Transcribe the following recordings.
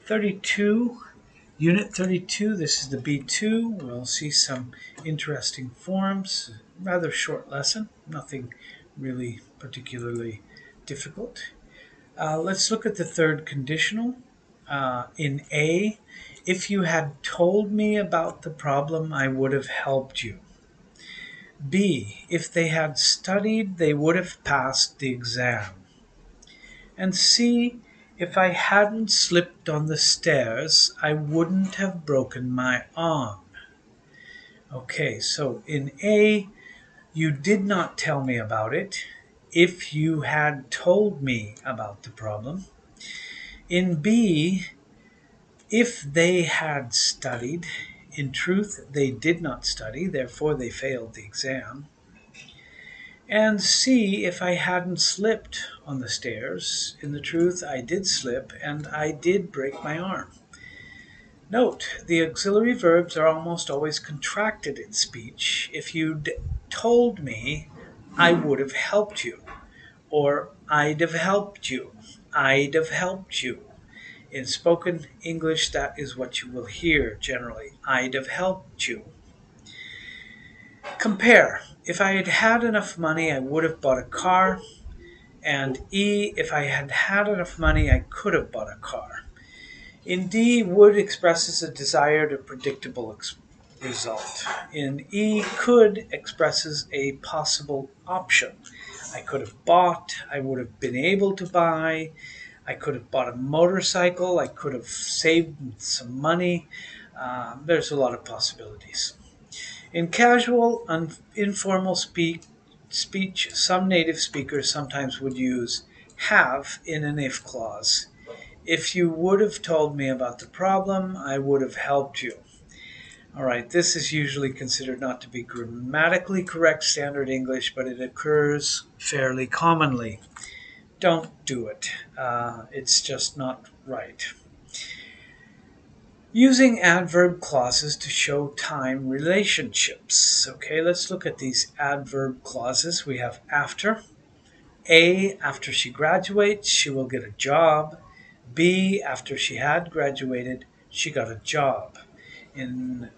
32, Unit 32, this is the B2. We'll see some interesting forms. Rather short lesson, nothing really particularly difficult. Let's look at the third conditional. In A, if you had told me about the problem, I would have helped you. B, if they had studied, they would have passed the exam. And C, if I hadn't slipped on the stairs, I wouldn't have broken my arm. Okay, so in A, you did not tell me about it. If you had told me about the problem. In B, if they had studied, in truth, they did not study, therefore they failed the exam. And C, if I hadn't slipped on the stairs, in the truth, I did slip and I did break my arm. Note, the auxiliary verbs are almost always contracted in speech. If you'd told me, I would have helped you, or I'd have helped you, I'd have helped you. In spoken English, that is what you will hear generally. I'd have helped you. Compare. If I had had enough money, I would have bought a car. And E, if I had had enough money, I could have bought a car. In D, would expresses a desired or predictable result. In E, could expresses a possible option. I could have bought, I would have been able to buy, I could have bought a motorcycle, I could have saved some money. There's a lot of possibilities. In casual, informal speech, some native speakers sometimes would use have in an if clause. If you would have told me about the problem, I would have helped you. All right, this is usually considered not to be grammatically correct standard English, but it occurs fairly commonly. Don't do it. It's just not right. Using adverb clauses to show time relationships. Okay, let's look at these adverb clauses. We have after. A, after she graduates, she will get a job. B, after she had graduated, she got a job. In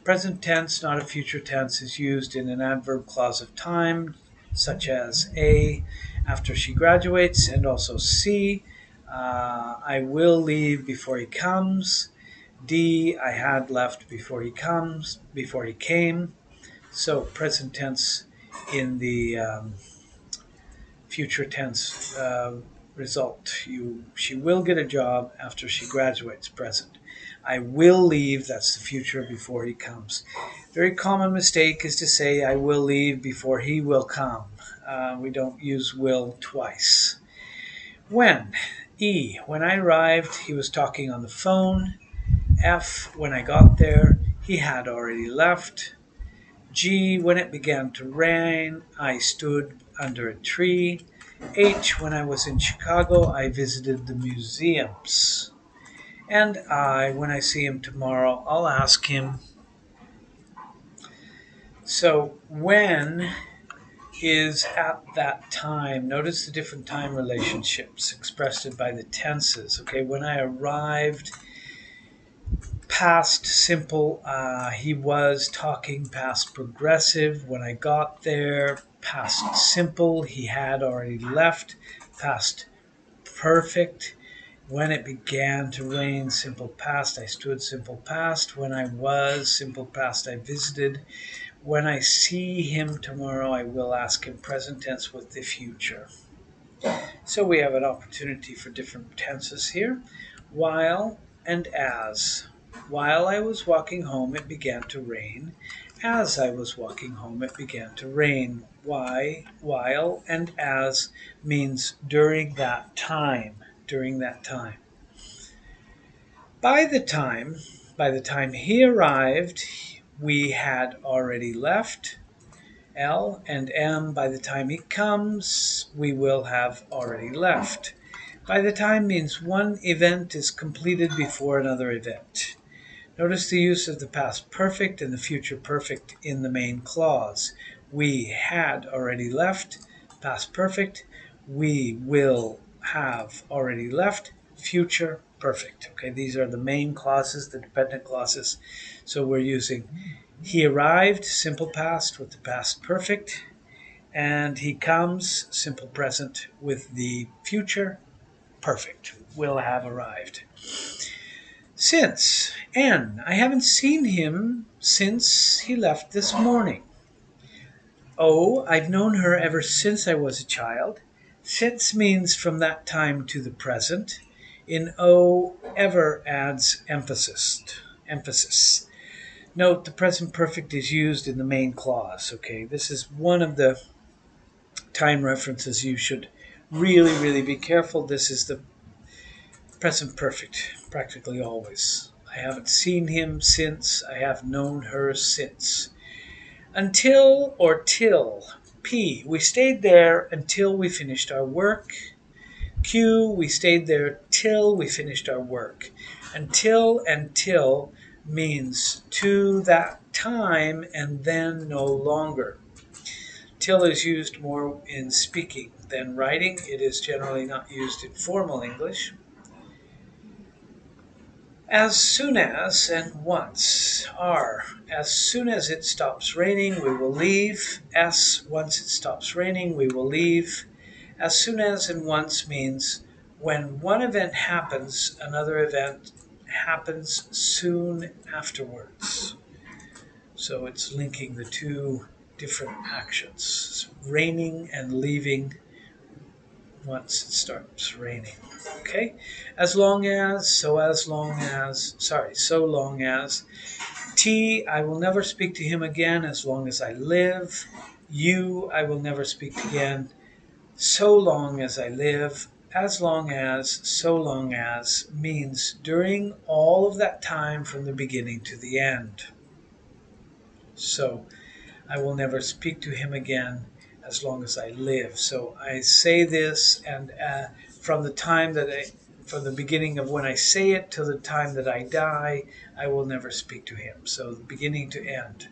present tense, not a future tense, is used in an adverb clause of time, such as A, after she graduates, and also C, I will leave before he comes. D, I had left before he came. So present tense in the future tense result. She will get a job after she graduates, present. I will leave, that's the future, before he comes. Very common mistake is to say I will leave before he will come. We don't use will twice. When. E, when I arrived, he was talking on the phone. F, when I got there, he had already left. G, when it began to rain, I stood under a tree. H, when I was in Chicago, I visited the museums. And I, when I see him tomorrow, I'll ask him. So when is at that time. Notice the different time relationships expressed by the tenses. Okay, when I arrived, past simple, he was talking, past progressive. When I got there, past simple, he had already left, past perfect. When it began to rain, simple past, I stood, simple past. When I was, simple past, I visited. When I see him tomorrow, I will ask him, present tense with the future. So we have an opportunity for different tenses here. While and as. While I was walking home, it began to rain. As I was walking home, it began to rain. Why, while, and as means during that time. During that time. By the time he arrived, we had already left. L and M, by the time he comes, we will have already left. By the time means one event is completed before another event. Notice the use of the past perfect and the future perfect in the main clause. We had already left, past perfect. We will have already left, future perfect. Okay, these are the main clauses, the dependent clauses. So we're using he arrived, simple past with the past perfect, and he comes, simple present with the future perfect, will have arrived. Since, N, I haven't seen him since he left this morning. O, I've known her ever since I was a child. Since means from that time to the present. In O, ever adds emphasis. Emphasis. Note the present perfect is used in the main clause. Okay, this is one of the time references you should really be careful. This is the present perfect, practically always. I haven't seen him since. I have known her since. Until or till. P, we stayed there until we finished our work. Q, we stayed there till we finished our work. Until and till means to that time and then no longer. Till is used more in speaking than writing. It is generally not used in formal English. As soon as and once. R, as soon as it stops raining, we will leave. S, once it stops raining, we will leave. As soon as and once means when one event happens, another event happens soon afterwards. So it's linking the two different actions, raining and leaving once it starts raining. Okay? As long as, so long as. T, I will never speak to him again as long as I live. U, I will never speak again so long as I live. As long as, so long as means during all of that time from the beginning to the end. So I will never speak to him again as long as I live. So I say this, and from the beginning of when I say it till the time that I die, I will never speak to him. So the beginning to end.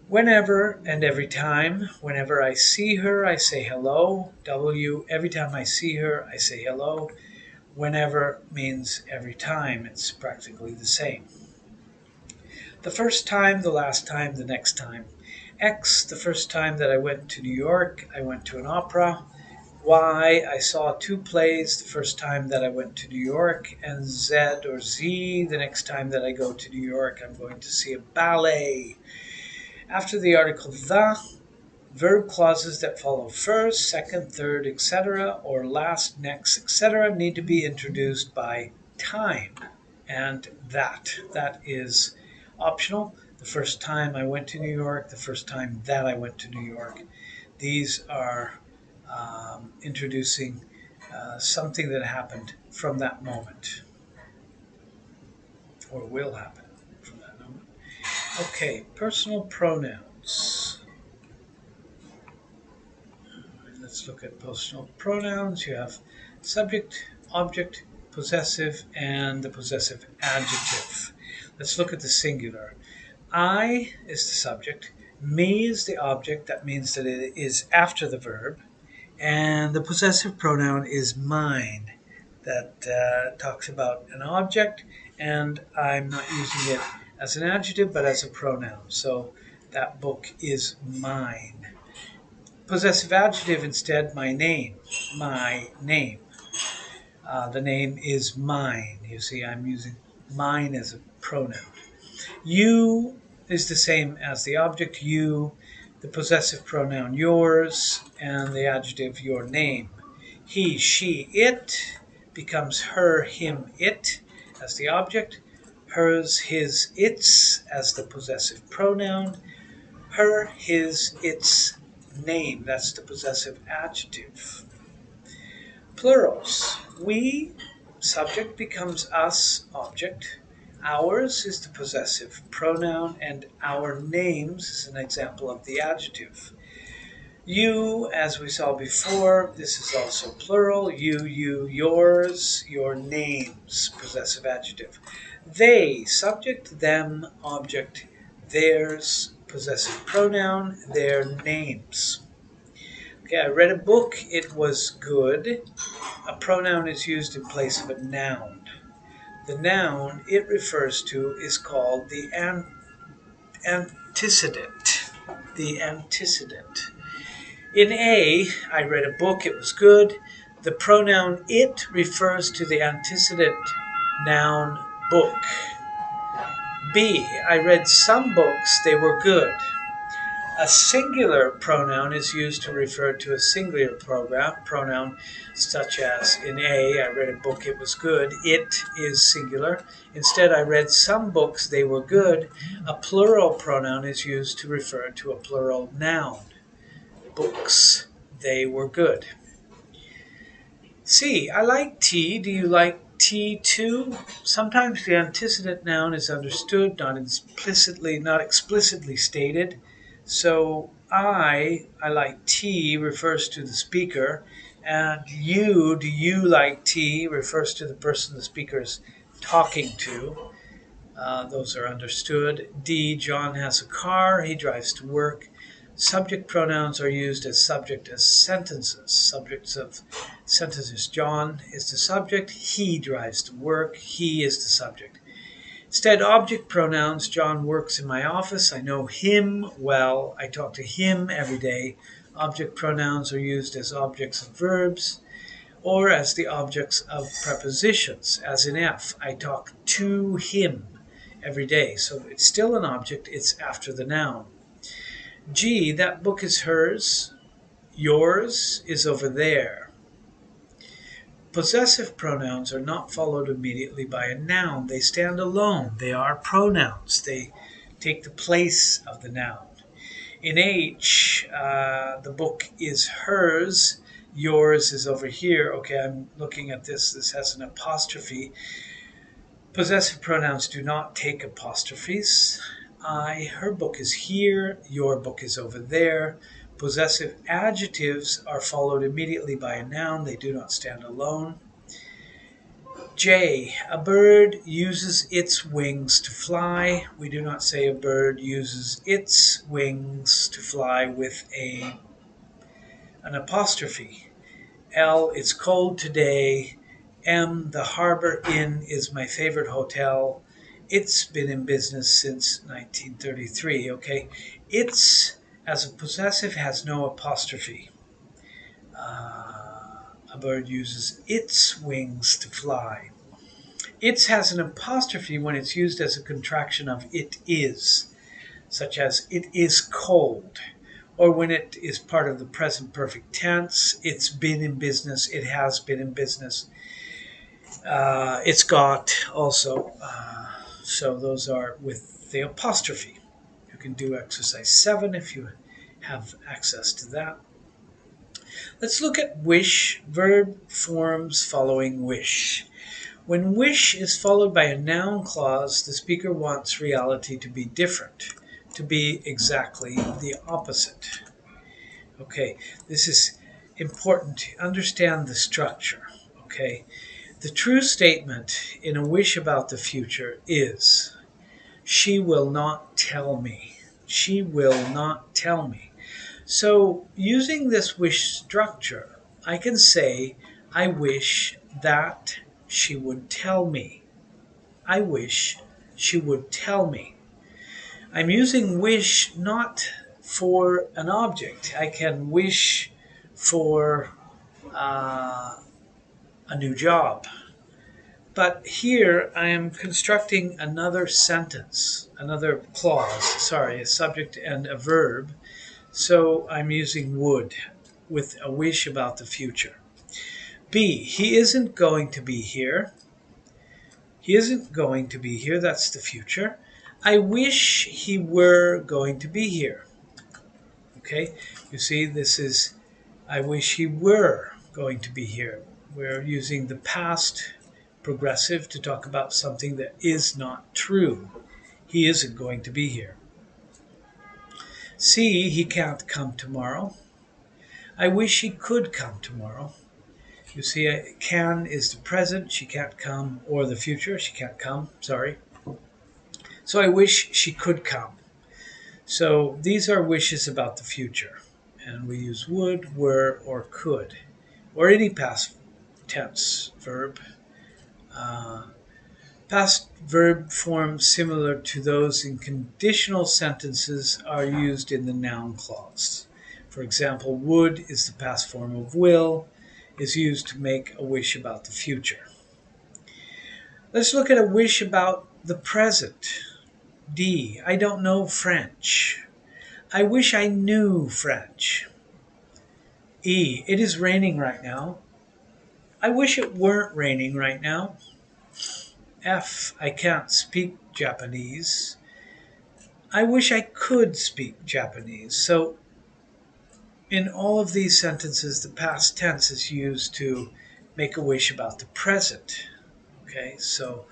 Whenever and every time. Whenever I see her, I say hello. W, every time I see her, I say hello. Whenever means every time. It's practically the same. The first time, the last time, the next time. X, the first time that I went to New York, I went to an opera. Y, I saw 2 plays the first time that I went to New York. And Z or Z, the next time that I go to New York, I'm going to see a ballet. After the article the, verb clauses that follow first, second, third, etc., or last, next, etc., need to be introduced by time and that. That is optional. The first time I went to New York, the first time that I went to New York. These are introducing something that happened from that moment, or will happen from that moment. Okay, personal pronouns. Let's look at personal pronouns. You have subject, object, possessive, and the possessive adjective. Let's look at the singular. I is the subject. Me is the object. That means that it is after the verb. And the possessive pronoun is mine. That talks about an object, and I'm not using it as an adjective, but as a pronoun. So that book is mine. Possessive adjective instead, my name. My name. The name is mine. You see, I'm using mine as a pronoun. You is the same as the object you, the possessive pronoun yours, and the adjective your name. He, she, it becomes her, him, it as the object, hers, his, its as the possessive pronoun, her, his, its name, that's the possessive adjective. Plurals. We, subject, becomes us, object. Ours is the possessive pronoun, and our names is an example of the adjective. You, as we saw before, this is also plural. You, yours, your names, possessive adjective. They, subject, them, object, theirs, possessive pronoun, their names. Okay, I read a book. It was good. a pronoun is used in place of a noun. The noun it refers to is called the antecedent. The antecedent. In A, I read a book, it was good. The pronoun it refers to the antecedent noun book. B, I read some books, they were good. A singular pronoun is used to refer to a singular pronoun, such as in A, I read a book, it was good. It is singular. Instead, I read some books, they were good. A plural pronoun is used to refer to a plural noun. Books, they were good. C, I like tea. Do you like tea too? Sometimes the antecedent noun is understood, not explicitly stated. So I like tea refers to the speaker, and you, do you like tea refers to the person the speaker is talking to. Those are understood. D, John has a car, he drives to work. Subject pronouns are used as subject as sentences. Subjects of sentences. John is the subject, he drives to work, he is the subject. Instead, object pronouns. John works in my office, I know him well, I talk to him every day. Object pronouns are used as objects of verbs or as the objects of prepositions, as in F, I talk to him every day. So it's still an object, it's after the noun. G, that book is hers, yours is over there. Possessive pronouns are not followed immediately by a noun. They stand alone. They are pronouns. They take the place of the noun. In H, the book is hers, yours is over here. Okay, I'm looking at this. This has an apostrophe. Possessive pronouns do not take apostrophes. I, her book is here, your book is over there. Possessive adjectives are followed immediately by a noun. They do not stand alone. J, a bird uses its wings to fly. We do not say a bird uses its wings to fly with an apostrophe. L, it's cold today. M, the Harbor Inn is my favorite hotel. It's been in business since 1933. Okay, it's as a possessive has no apostrophe. A bird uses its wings to fly. Its has an apostrophe when it's used as a contraction of it is, such as it is cold, or when it is part of the present perfect tense. It's been in business, it has been in business. It's got also. So those are with the apostrophe. You can do exercise 7 if you have access to that. Let's look at wish, verb forms following wish. When wish is followed by a noun clause, the speaker wants reality to be different, to be exactly the opposite. Okay, this is important to understand the structure. Okay, the true statement in a wish about the future is, she will not tell me. She will not tell me. So using this wish structure, I can say, I wish that she would tell me. I wish she would tell me. I'm using wish not for an object. I can wish for a new job. But here I am constructing another sentence, another clause, a subject and a verb. So I'm using would with a wish about the future. B, he isn't going to be here. He isn't going to be here, that's the future. I wish he were going to be here. Okay, you see this is, I wish he were going to be here. We're using the past progressive to talk about something that is not true. He isn't going to be here. C, he can't come tomorrow. I wish he could come tomorrow. You see, can is the present, she can't come, or the future, she can't come, sorry. So I wish she could come. So these are wishes about the future. And we use would, were, or could, or any past tense verb. Uh, Past verb forms similar to those in conditional sentences are used in the noun clause. For example, would is the past form of will, is used to make a wish about the future. Let's look at a wish about the present. D. I don't know French. I wish I knew French. E. It is raining right now. I wish it weren't raining right now. F. I can't speak Japanese. I wish I could speak Japanese. So, in all of these sentences, the past tense is used to make a wish about the present. Okay, so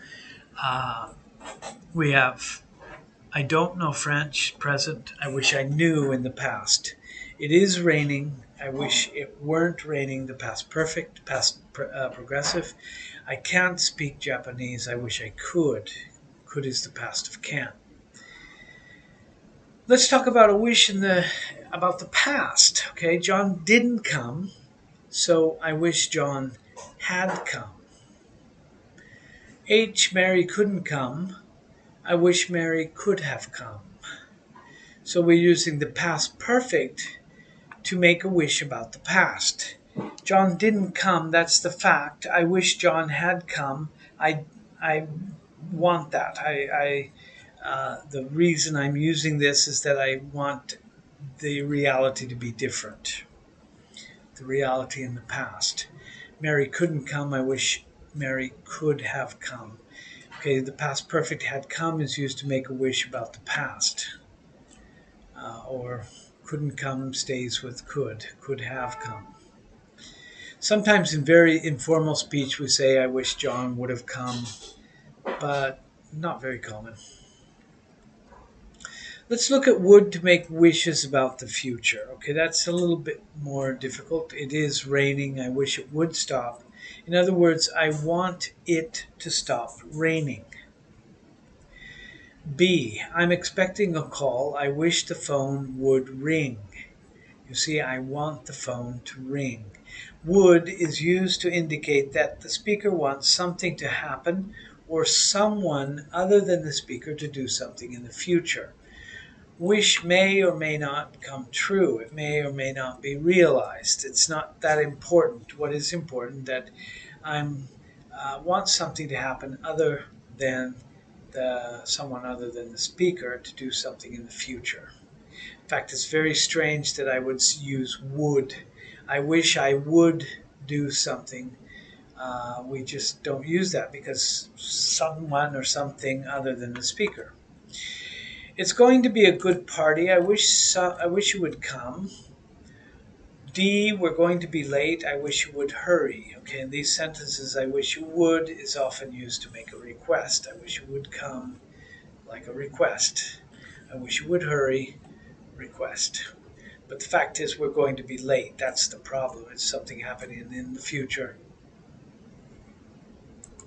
uh, we have I don't know French, present. I wish I knew in the past. It is raining. I wish it weren't raining, the past perfect, past progressive. I can't speak Japanese. I wish I could. Could is the past of can. Let's talk about a wish about the past. Okay, John didn't come, so I wish John had come. H. Mary couldn't come. I wish Mary could have come. So we're using the past perfect to make a wish about the past. John didn't come, that's the fact. I wish John had come. I want that. The reason I'm using this is that I want the reality to be different. The reality in the past. Mary couldn't come. I wish Mary could have come. Okay, the past perfect had come is used to make a wish about the past. Or couldn't come stays with could have come. Sometimes in very informal speech we say, I wish John would have come, but not very common. Let's look at would to make wishes about the future. Okay, that's a little bit more difficult. It is raining. I wish it would stop. In other words, I want it to stop raining. B. I'm expecting a call. I wish the phone would ring. You see, I want the phone to ring. Would is used to indicate that the speaker wants something to happen or someone other than the speaker to do something in the future. Wish may or may not come true. It may or may not be realized. It's not that important. What is important that I want something to happen other than someone other than the speaker to do something in the future. In fact, it's very strange that I would use would. I wish I would do something. We just don't use that because someone or something other than the speaker. It's going to be a good party. I wish you would come. D, we're going to be late. I wish you would hurry. Okay, in these sentences, I wish you would is often used to make a request. I wish you would come, like a request. I wish you would hurry, request. But the fact is we're going to be late. That's the problem. It's something happening in the future.